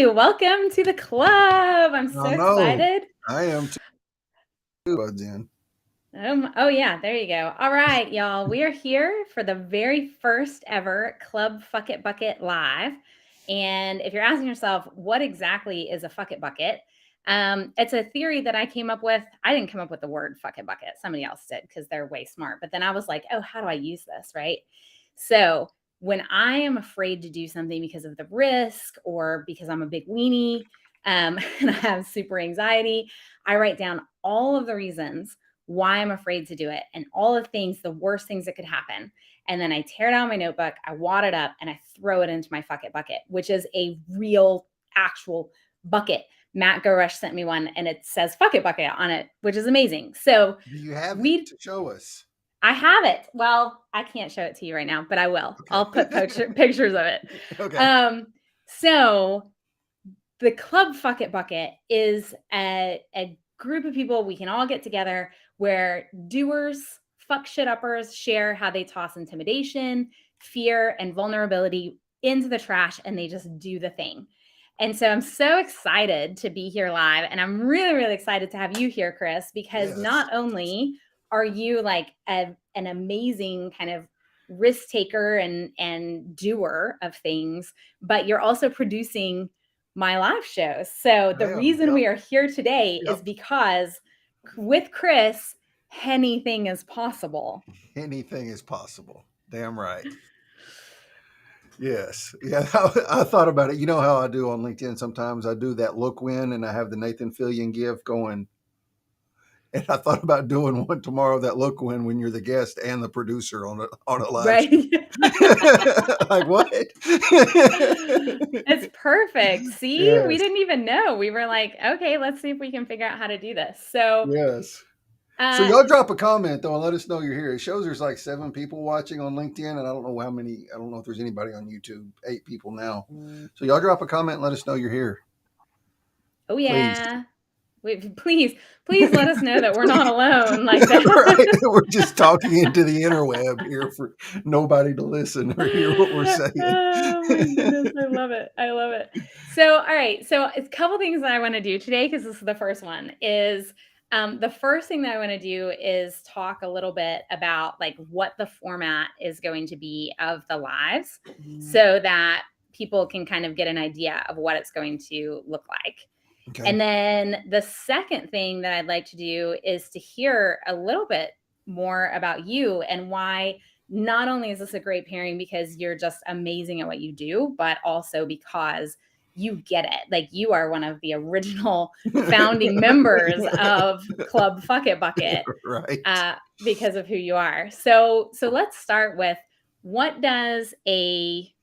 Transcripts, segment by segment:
Hey, welcome to the club. I'm so I know. excited. I am too, Jen. Oh yeah, there you go. All right, y'all. We are here for the very first ever Club Fuck It Bucket live. And if you're asking yourself, what exactly is a Fuck It Bucket? It's a theory that I came up with. I didn't come up with the word Fuck It Bucket. Somebody else did because they're way smart. But then I was like, oh, how do I use this? Right. So when I am afraid to do something because of the risk or because I'm a big weenie and I have super anxiety, I write down all of the reasons why I'm afraid to do it and all the things, the worst things that could happen. And then I tear down my notebook, I wad it up, and I throw it into my Fuck It bucket, which is a real, actual bucket. Matt Gorush sent me one and it says Fuck It Bucket on it, which is amazing. So Do you have it we to show us? I have it. Well, I can't show it to you right now, but I will. Okay. I'll put pictures of it. Okay. So the Club Fuck It Bucket is a group of people we can all get together where doers, FuckShitUppers share how they toss intimidation, fear, and vulnerability into the trash and they just do the thing. And so I'm so excited to be here live. And I'm really, really excited to have you here, Chris, because Yes. not only are you like an amazing kind of risk taker and doer of things, but you're also producing my live shows. So the reason we are here today is because with Chris, anything is possible. Anything is possible. Damn right. Yes. Yeah. I thought about it. You know how I do on LinkedIn sometimes? I do that look win and I have the Nathan Fillion gif going. And I thought about doing one tomorrow, that look when you're the guest and the producer on a live Right. Like what? It's perfect. See, Yes. we didn't even know. We were like, okay, let's see if we can figure out how to do this. So yes. So y'all drop a comment though and let us know you're here. It shows there's like 7 people watching on LinkedIn, and I don't know how many. I don't know if there's anybody on YouTube. 8 people now. So y'all drop a comment and let us know you're here. Oh yeah. Please let us know that we're not alone like that. Right. We're just talking into the interweb here for nobody to listen or hear what we're saying. Oh my goodness, I love it. I love it. So, all right. So, a couple things that I want to do today, because this is the first one, is the first thing that I want to do is talk a little bit about like what the format is going to be of the lives so that people can kind of get an idea of what it's going to look like. Okay. And then the second thing that I'd like to do is to hear a little bit more about you and why not only is this a great pairing because you're just amazing at what you do, but also because you get it. Like you are one of the original founding members of Club Fuck It Bucket, right? Because of who you are. So let's start with what does a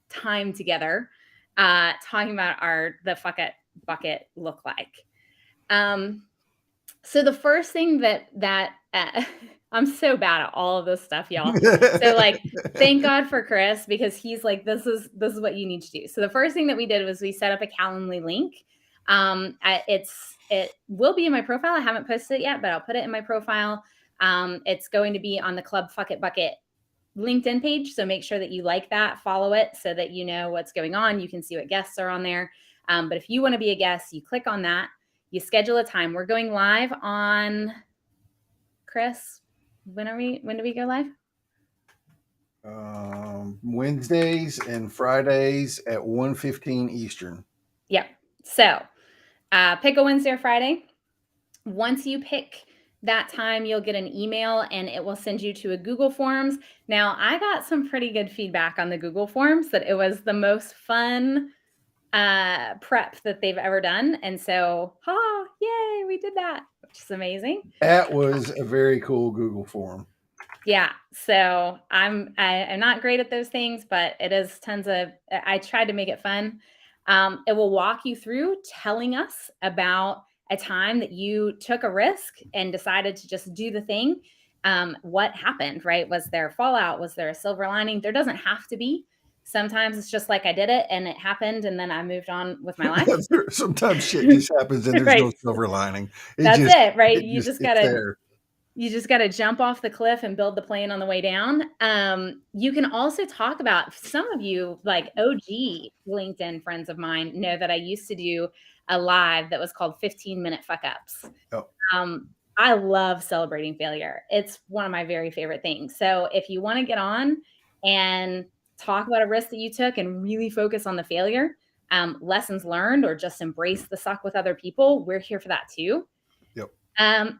time together talking about the Fuck It Bucket look like? So the first thing that I'm so bad at all of this stuff, y'all. So like, thank God for Chris because he's like, this is what you need to do. So the first thing that we did was we set up a Calendly link. It will be in my profile. I haven't posted it yet, but I'll put it in my profile. It's going to be on the Club Fuck It Bucket LinkedIn page. So make sure that you like that, follow it so that you know what's going on. You can see what guests are on there. But if you want to be a guest, you click on that. You schedule a time. We're going live on, Chris, when do we go live? Wednesdays and Fridays at 1:15 Eastern. Yep. So pick a Wednesday or Friday. Once you pick that time, you'll get an email and it will send you to a Google Forms. Now, I got some pretty good feedback on the Google Forms that it was the most fun prep that they've ever done. And so, yay, we did that, which is amazing. That was a very cool Google form. Yeah. So I'm not great at those things, but it is I tried to make it fun. It will walk you through telling us about a time that you took a risk and decided to just do the thing. What happened, right? Was there fallout? Was there a silver lining? There doesn't have to be. Sometimes it's just like I did it and it happened and then I moved on with my life. Sometimes shit just happens and there's right. no silver lining. That's it, right? You just gotta You just got to jump off the cliff and build the plane on the way down. You can also talk about, some of you, like OG LinkedIn friends of mine, know that I used to do a live that was called 15-minute fuck ups. Oh, I love celebrating failure. It's one of my very favorite things. So if you want to get on and talk about a risk that you took and really focus on the failure, lessons learned, or just embrace the suck with other people, we're here for that too. yep.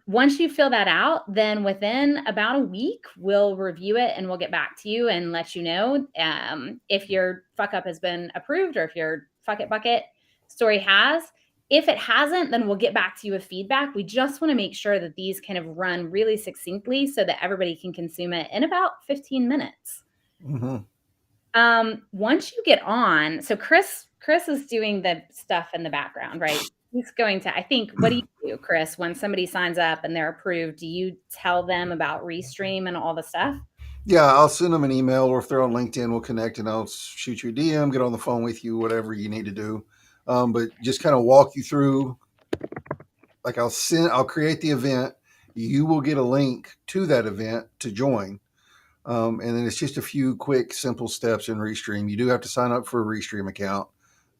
Once you fill that out, then within about a week, we'll review it and we'll get back to you and let you know if your fuck up has been approved or if your fuck it bucket story has. If it hasn't, then we'll get back to you with feedback. We just want to make sure that these kind of run really succinctly so that everybody can consume it in about 15 minutes. Mm-hmm. Once you get on, so Chris is doing the stuff in the background, right? He's going to, I think, what do you do, Chris, when somebody signs up and they're approved? Do you tell them about Restream and all the stuff? Yeah, I'll send them an email, or if they're on LinkedIn, we'll connect and I'll shoot you a DM, get on the phone with you, whatever you need to do. But just kind of walk you through. Like I'll create the event. You will get a link to that event to join. And then it's just a few quick, simple steps in Restream. You do have to sign up for a Restream account,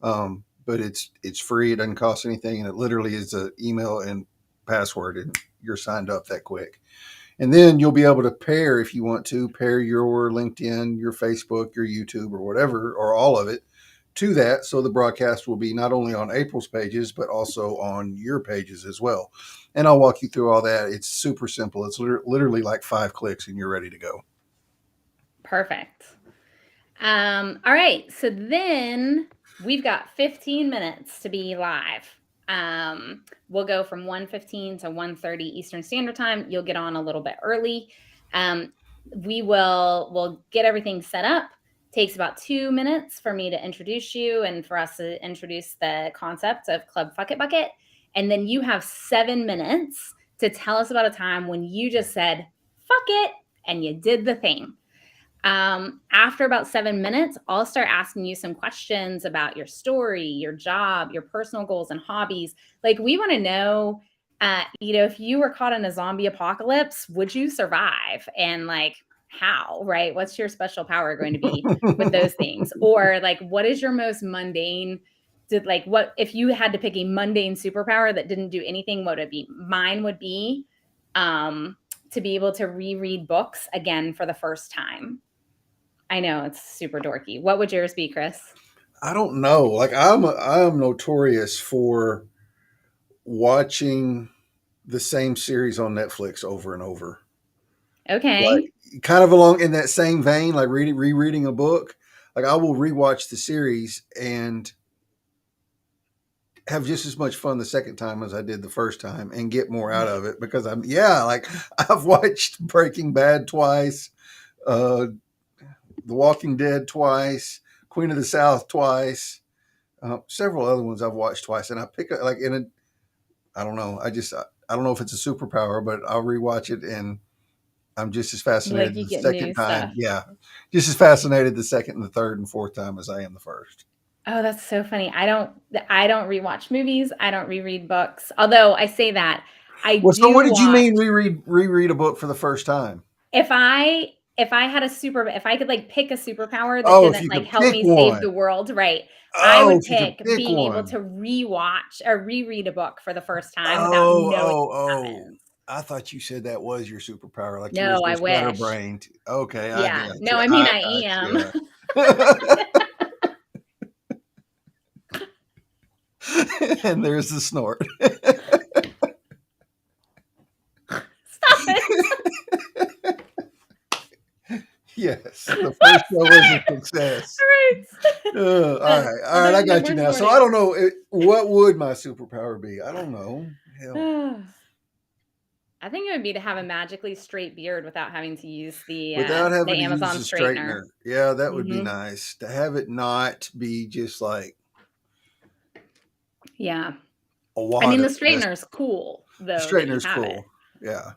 but it's free. It doesn't cost anything, and it literally is an email and password, and you're signed up that quick. And then you'll be able to pair, if you want to, pair your LinkedIn, your Facebook, your YouTube, or whatever, or all of it to that. So the broadcast will be not only on April's pages, but also on your pages as well. And I'll walk you through all that. It's super simple. It's literally like 5 clicks and you're ready to go. Perfect. All right. So then we've got 15 minutes to be live. We'll go from 1:15 to 1:30 Eastern Standard Time. You'll get on a little bit early. We'll get everything set up. Takes about 2 minutes for me to introduce you and for us to introduce the concept of Club Fuck It Bucket. And then you have 7 minutes to tell us about a time when you just said, fuck it, and you did the thing. After about 7 minutes, I'll start asking you some questions about your story, your job, your personal goals and hobbies. Like, we want to know, if you were caught in a zombie apocalypse, would you survive? And like, how, right? What's your special power going to be with those things? Or like, what is your most mundane, what if you had to pick a mundane superpower that didn't do anything, what would it be? Mine would be to be able to reread books again for the first time. I know, it's super dorky. What would yours be, Chris? I don't know. Like I am notorious for watching the same series on Netflix over and over. Okay. Like kind of along in that same vein, like rereading a book. Like I will rewatch the series and have just as much fun the second time as I did the first time and get more out of it because like I've watched Breaking Bad twice, The Walking Dead twice, Queen of the South twice, several other ones I've watched twice, and I pick it like in a, I don't know, I don't know if it's a superpower, but I'll rewatch it and I'm just as fascinated Like, you the get second new time. stuff. Yeah, just as fascinated the second and the third and fourth time as I am the first. Oh, that's so funny. I don't rewatch movies. I don't reread books. Although I say that, I Well, so do what did you watch. mean reread a book for the first time? If I had if I could like pick a superpower that Oh, if didn't you like could help pick me save one. the world, right? I Oh, would if you could pick pick being able one. to rewatch or reread a book for the first time without Oh, knowing what oh. happens. I thought you said that was your superpower, like you were No, so I wish. scatterbrained. Okay, I Yeah. got No, you. I mean, I I got am. you. And there's the snort. Stop it. Yes, the first show was a success. All All right, I right. No got more you now. So I snorting. don't know what would my superpower be. I don't know. Hell, I think it would be to have a magically straight beard without having to use without the having to use Amazon a straightener. straightener, yeah, that would be Hmm. nice to have it not be just like Yeah. a I wad mean, the of mess. straightener is cool The though that you straightener's have it. cool. Yeah.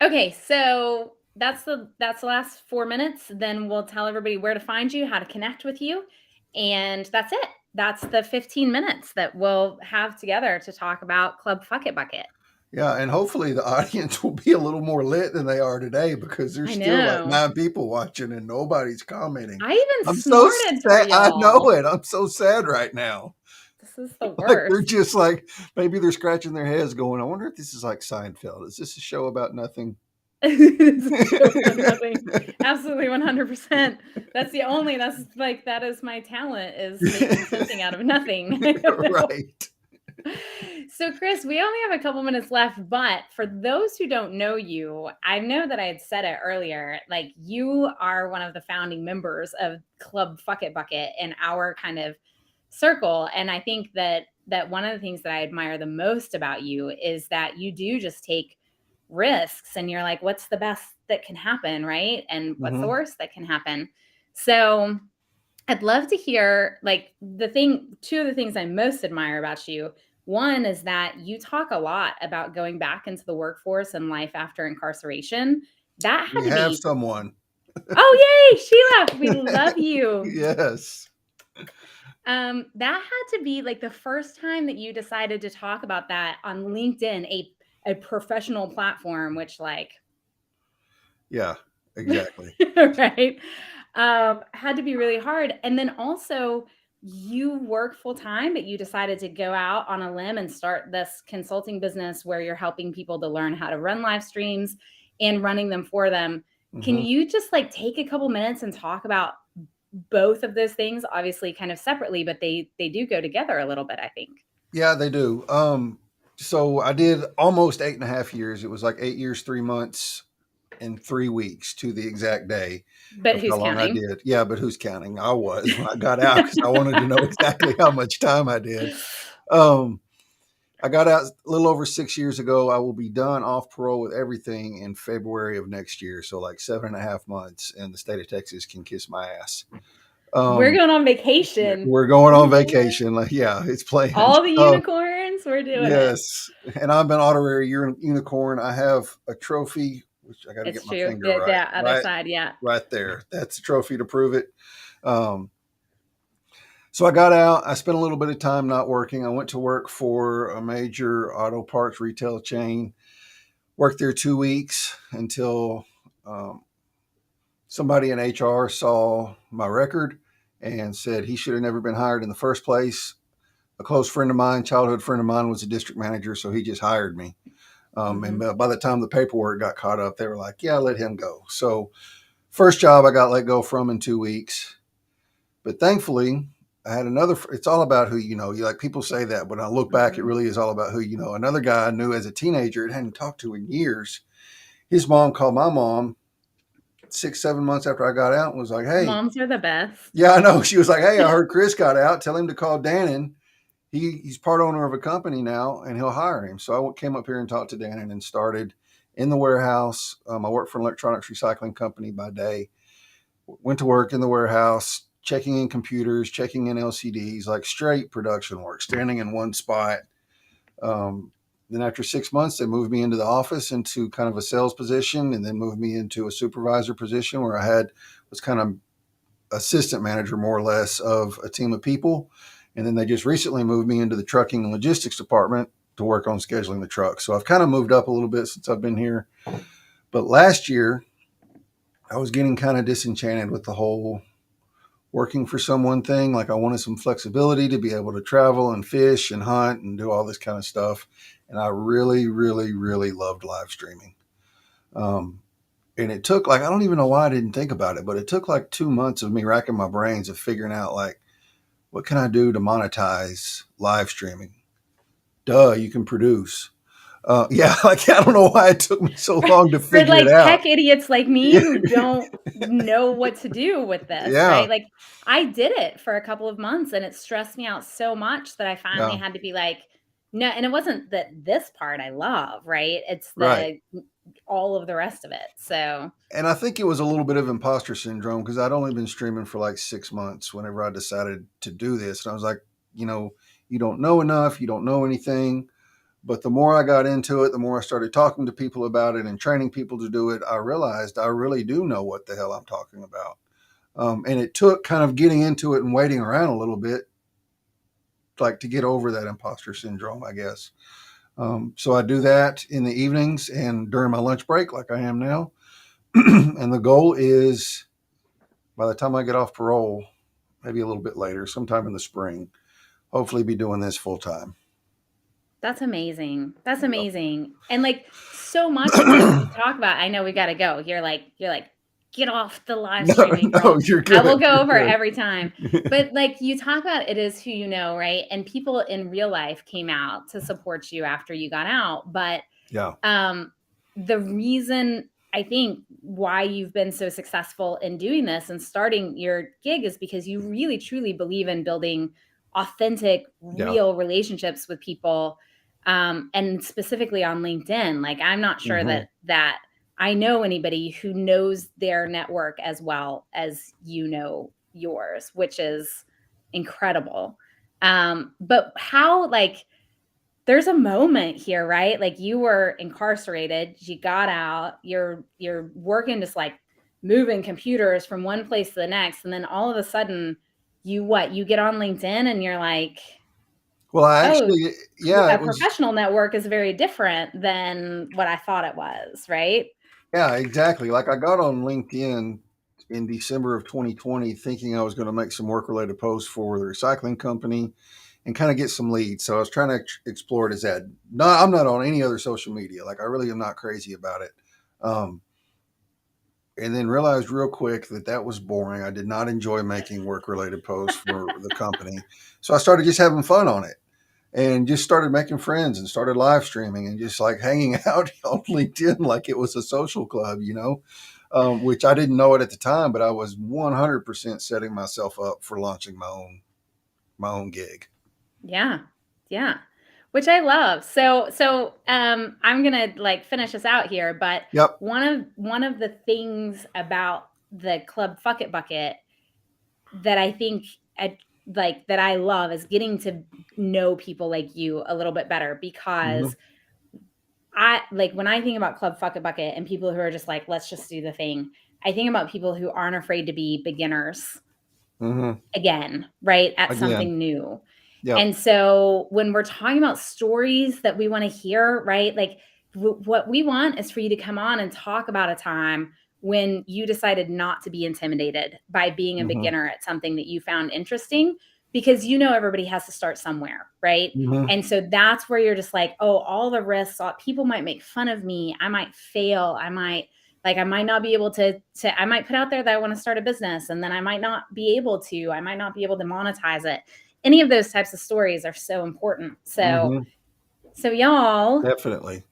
Okay, so that's the last 4 minutes. Then we'll tell everybody where to find you, how to connect with you, and that's it. That's the 15 minutes that we'll have together to talk about Club Fuck It Bucket. Yeah, and hopefully the audience will be a little more lit than they are today because there's I still like know. 9 people watching and nobody's commenting. I even I'm so snorted for sad. I know y'all. it. I'm so sad right now. This is the Like they're worst. just like maybe they're scratching their heads going, I wonder if this is like Seinfeld. Is this a show about nothing? It's a show about nothing. Absolutely 100%. That's like, that is my talent, is making something out of nothing. I don't know. Right. So, Chris, we only have a couple minutes left, but for those who don't know you, I know that I had said it earlier. Like, you are one of the founding members of Club Fuck It Bucket in our kind of circle, and I think that one of the things that I admire the most about you is that you do just take risks, and you're like, what's the best that can happen, right? And what's the Hmm. worst that can happen? So, I'd love to hear, like, two of the things I most admire about you. One is that you talk a lot about going back into the workforce and life after incarceration. That had We to have be, someone. oh, yay, Sheila, we love you. Yes. That had to be like the first time that you decided to talk about that on LinkedIn, a professional platform, which, like, Yeah, exactly. right? Had to be really hard. And then also, you work full time, but you decided to go out on a limb and start this consulting business where you're helping people to learn how to run live streams and running them for them. Can Hmm. you just like take a couple minutes and talk about both of those things? Obviously, kind of separately, but they do go together a little bit, I think. Yeah, they do. So I did almost 8.5 years. It was like 8 years, 3 months, and 3 weeks to the exact day But of who's how long I counting? did. Yeah, but who's counting? I was when I got out because I wanted to know exactly how much time I did. Um, I got out a little over 6 years ago. I will be done off parole with everything in February of next year. So like 7.5 months, and the state of Texas can kiss my ass. We're Um, going on vacation. we're going We're on doing it. vacation. Like, yeah, it's planned. All the unicorns, we're doing it. Yes, and I'm an honorary unicorn. I have a trophy, which I got to get It's my true. finger The right, other side, yeah. right there. That's a trophy to prove it. Um, so I got out. I spent a little bit of time not working. I went to work for a major auto parts retail chain. Worked there 2 weeks until um, somebody in HR saw my record and said he should have never been hired in the first place. A close friend of mine, childhood friend of mine, was a district manager, so he just hired me. And Mhm. by the time the paperwork got caught up, they were like, yeah, let him go. So, first job I got let go from in 2 weeks. But thankfully, I had another. It's all about who you know. You like people say that, but when I look back, it Mhm. really is all about who you know. Another guy I knew as a teenager and hadn't talked to in years. His mom called my mom 6, 7 months after I got out and was like, hey, Moms are the best. yeah, I know. She was like, hey, I heard Chris got out. Tell him to call Dannon. He's part owner of a company now and he'll hire him. So I came up here and talked to Dannon and started in the warehouse. I worked for an electronics recycling company by day. Went to work in the warehouse, checking in computers, checking in LCDs, like straight production work, standing in one spot. Um, then after 6 months, they moved me into the office into kind of a sales position, and then moved me into a supervisor position where I had was kind of assistant manager more or less of a team of people. And then they just recently moved me into the trucking and logistics department to work on scheduling the trucks. So I've kind of moved up a little bit since I've been here. But last year, I was getting kind of disenchanted with the whole working for someone thing. Like I wanted some flexibility to be able to travel and fish and hunt and do all this kind of stuff. And I really, really, really loved live streaming. Um, and it took like, I don't even know why I didn't think about it, but it took like 2 months of me racking my brains of figuring out like, what can I do to monetize live streaming? Duh, you can produce. Yeah, like I don't know why it took me so long to For, figure it like, out. tech idiots like me Yeah, who don't know what to do with this, yeah, right? Like, I did it for a couple of months, and it stressed me out so much that I finally yeah, had to be like, "No," and it wasn't that this part I love, right? It's right. the all of the rest of it, so And I think it was a little bit of imposter syndrome because I'd only been streaming for like 6 months whenever I decided to do this. And I was like, you know, you don't know enough, you don't know anything. But the more I got into it, the more I started talking to people about it and training people to do it, I realized I really do know what the hell I'm talking about. And it took kind of getting into it and waiting around a little bit, like to get over that imposter syndrome, I guess. So I do that in the evenings and during my lunch break, like I am now. And the goal is by the time I get off parole, maybe a little bit later, sometime in the spring, hopefully be doing this full time. That's amazing. That's amazing. And like so much of this you talk about, I know we got to go. You're like, get off the live No, streaming no, thing. you're I will good. go over it You're every time. good. But like you talk about it is who you know, right? And people in real life came out to support you after you got out. But Yeah. um, the reason I think why you've been so successful in doing this and starting your gig is because you really truly believe in building authentic, Yeah. real relationships with people, and specifically on LinkedIn. Like I'm not sure Hmm. that I know anybody who knows their network as well as you know yours, which is incredible. But how like there's a moment here, right? Like you were incarcerated, you got out, you're working just like moving computers from one place to the next, and then all of a sudden you get on LinkedIn and you're like, Well, I oh, actually, yeah, a it was, professional network is very different than what I thought it was, right? yeah, exactly. Like I got on LinkedIn in December of 2020 thinking I was going to make some work related posts for the recycling company and kind of get some leads. So I was trying to explore it as that. No, I'm not on any other social media. Like I really am not crazy about it. Um, and then realized real quick that that was boring. I did not enjoy making work related posts for the company. So I started just having fun on it and just started making friends and started live streaming and just like hanging out on LinkedIn like it was a social club, which I didn't know it at the time, but I was 100% setting myself up for launching my own gig. Yeah. Yeah. Which I love. So I'm going to like finish us out here, but Yep. one of the things about the Club Fuck It Bucket that I think like that I love is getting to know people like you a little bit better Hmm. because I like when I think about Club Fuck It Bucket and people who are just like, let's just do the thing. I think about people who aren't afraid to be beginners Hmm. again, right? At Again. something new. Yep. And so when we're talking about stories that we want to hear, right? Like what we want is for you to come on and talk about a time when you decided not to be intimidated by being a Hmm. beginner at something that you found interesting because you know everybody has to start somewhere, right? Hmm. And so that's where you're just like, oh, all the risks, people might make fun of me, I might fail, I might not be able to I might put out there that I want to start a business and then I might not be able to, I might not be able to monetize it. Any of those types of stories are so important. So Hmm. y'all, Definitely.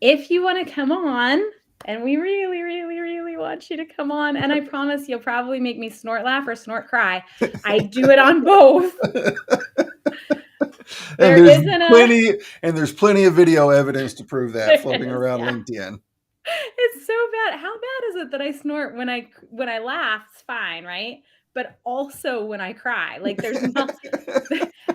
if you want to come on, and we really, really, really want you to come on, and I promise you'll probably make me snort laugh or snort cry. I do it on both. and There there's isn't a plenty and there's plenty of video evidence to prove that there floating is, around yeah. LinkedIn. It's so bad. How bad is it that I snort when I laugh? It's fine, right? But also when I cry, like there's not,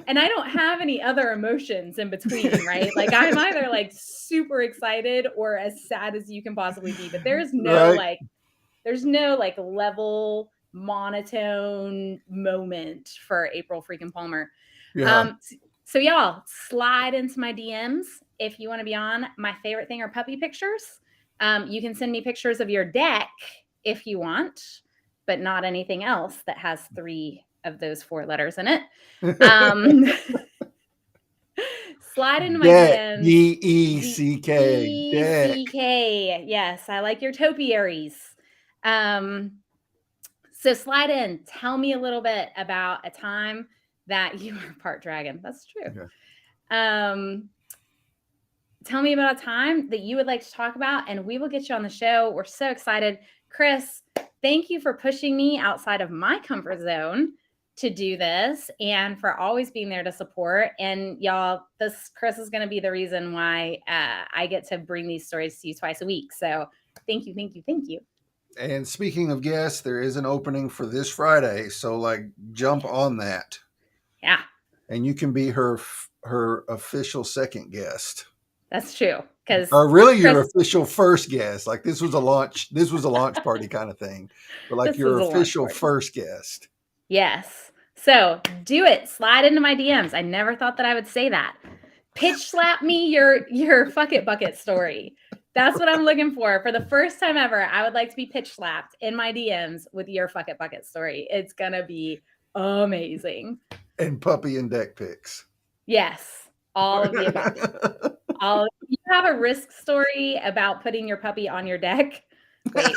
and I don't have any other emotions in between, right? Like I'm either like super excited or as sad as you can possibly be. But Right. there's no like level monotone moment for April freaking Palmer. Yeah. So y'all slide into my DMs if you want to be on. My favorite thing are puppy pictures. You can send me pictures of your deck if you want, but not anything else that has 3 of those 4 letters in it. Um, slide into my Deck. DMs. DECK. Deck. DECK. Yes, I like your topiaries. Um, so slide in. Tell me a little bit about a time that you were part dragon. That's true. Okay. Um, tell me about a time that you would like to talk about, and we will get you on the show. We're so excited. Chris, thank you for pushing me outside of my comfort zone to do this and for always being there to support. And y'all, Chris is going to be the reason why I get to bring these stories to you twice a week. So thank you, thank you, thank you. And speaking of guests, there is an opening for this Friday, so like jump on that, Yeah, and you can be her official second guest, that's true. Because or really your Chris, official first guest. Like this was a launch party kind of thing, but like this your was a launch official party. first guest. Yes. So do it. Slide into my DMs. I never thought that I would say that. pitch slap me your fuck it bucket story. That's what I'm looking for. For the first time ever, I would like to be pitch slapped in my DMs with your fuck it bucket story. It's gonna be amazing. And puppy and deck pics. Yes, all of the above. You have a risk story about putting your puppy on your deck? Wait.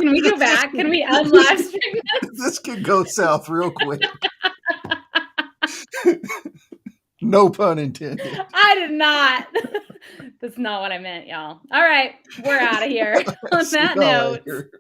Can we go back? Can we unlive stream this? This could go south real quick. No pun intended. I did not. That's not what I meant, y'all. All right, we're out of here. On that note.